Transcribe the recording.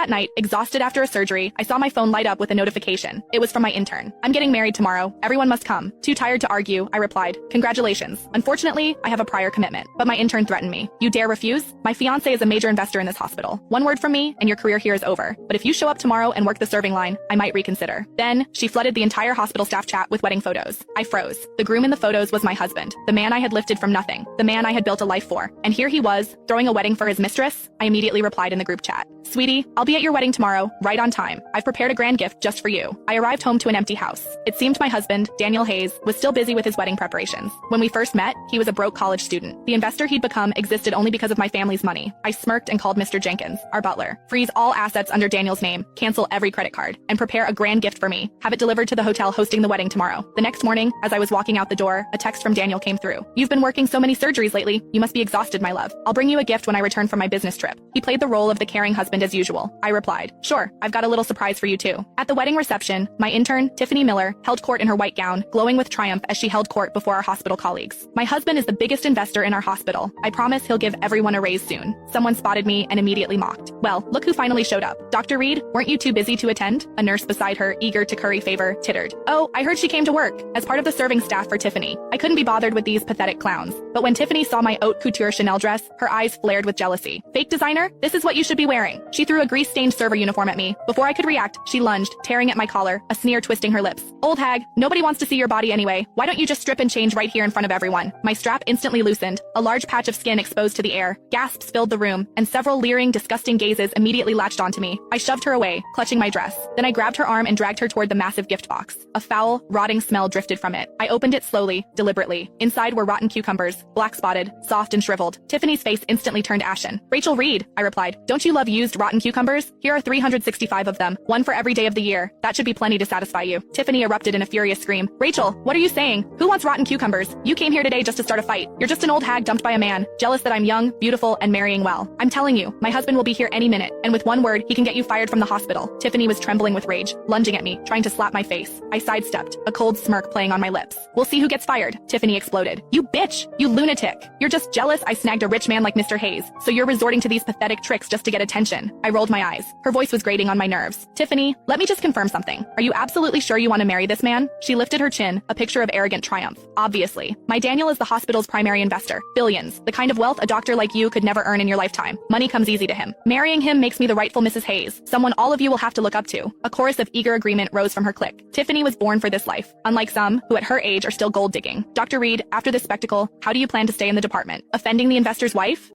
At night, exhausted after a surgery, I saw my phone light up with a notification. It was from my intern. "I'm getting married tomorrow. Everyone must come." Too tired to argue, I replied, "Congratulations. Unfortunately, I have a prior commitment." But my intern threatened me. "You dare refuse? My fiancé is a major investor in this hospital. One word from me, and your career here is over. But if you show up tomorrow and work the serving line, I might reconsider." Then, she flooded the entire hospital staff chat with wedding photos. I froze. The groom in the photos was my husband, the man I had lifted from nothing, the man I had built a life for. And here he was, throwing a wedding for his mistress. I immediately replied in the group chat, "Sweetie, I'll be at your wedding tomorrow, right on time. I've prepared a grand gift just for you." I arrived home to an empty house. It seemed my husband, Daniel Hayes, was still busy with his wedding preparations. When we first met, he was a broke college student. The investor he'd become existed only because of my family's money. I smirked and called Mr. Jenkins, our butler. "Freeze all assets under Daniel's name, cancel every credit card, and prepare a grand gift for me. Have it delivered to the hotel hosting the wedding tomorrow." The next morning, as I was walking out the door, a text from Daniel came through. "You've been working so many surgeries lately. You must be exhausted, my love. I'll bring you a gift when I return from my business trip." He played the role of the caring husband as usual. I replied, "Sure, I've got a little surprise for you too." At the wedding reception, my intern, Tiffany Miller, held court in her white gown, glowing with triumph as she held court before our hospital colleagues. "My husband is the biggest investor in our hospital. I promise he'll give everyone a raise soon." Someone spotted me and immediately mocked. "Well, look who finally showed up. Dr. Reed, weren't you too busy to attend?" A nurse beside her, eager to curry favor, tittered. "Oh, I heard she came to work as part of the serving staff for Tiffany." I couldn't be bothered with these pathetic clowns. But when Tiffany saw my haute couture Chanel dress, her eyes flared with jealousy. "Fake designer? This is what you should be wearing." She threw a grease-stained server uniform at me. Before I could react, she lunged, tearing at my collar, a sneer twisting her lips. "Old hag, nobody wants to see your body anyway. Why don't you just strip and change right here in front of everyone?" My strap instantly loosened, a large patch of skin exposed to the air. Gasps filled the room, and several leering, disgusting gazes immediately latched onto me. I shoved her away, clutching my dress. Then I grabbed her arm and dragged her toward the massive gift box. A foul, rotting smell drifted from it. I opened it slowly, deliberately. Inside were rotten cucumbers, black-spotted, soft and shriveled. Tiffany's face instantly turned ashen. "Rachel Reed," I replied, "don't you love used rotten cucumbers? Here are 365 of them, one for every day of the year. That should be plenty to satisfy you." Tiffany erupted in a furious scream. "Rachel, what are you saying? Who wants rotten cucumbers? You came here today just to start a fight. You're just an old hag dumped by a man, jealous that I'm young, beautiful, and marrying well. I'm telling you, my husband will be here any minute, and with one word, he can get you fired from the hospital." Tiffany was trembling with rage, lunging at me, trying to slap my face. I sidestepped, a cold smirk playing on my lips. "We'll see who gets fired." Tiffany exploded. "You bitch! You lunatic! You're just jealous I snagged a rich man like Mr. Hayes, so you're resorting to these pathetic tricks just to get attention." I rolled my eyes. Her voice was grating on my nerves. "Tiffany, let me just confirm something. Are you absolutely sure you want to marry this man?" She lifted her chin, a picture of arrogant triumph. "Obviously. My Daniel is the hospital's primary investor. Billions. The kind of wealth a doctor like you could never earn in your lifetime. Money comes easy to him. Marrying him makes me the rightful Mrs. Hayes, someone all of you will have to look up to." A chorus of eager agreement rose from her clique. Tiffany was born for this life, unlike some who at her age are still gold digging. "Dr. Reed, after this spectacle, how do you plan to stay in the department? Offending the investor's wife?"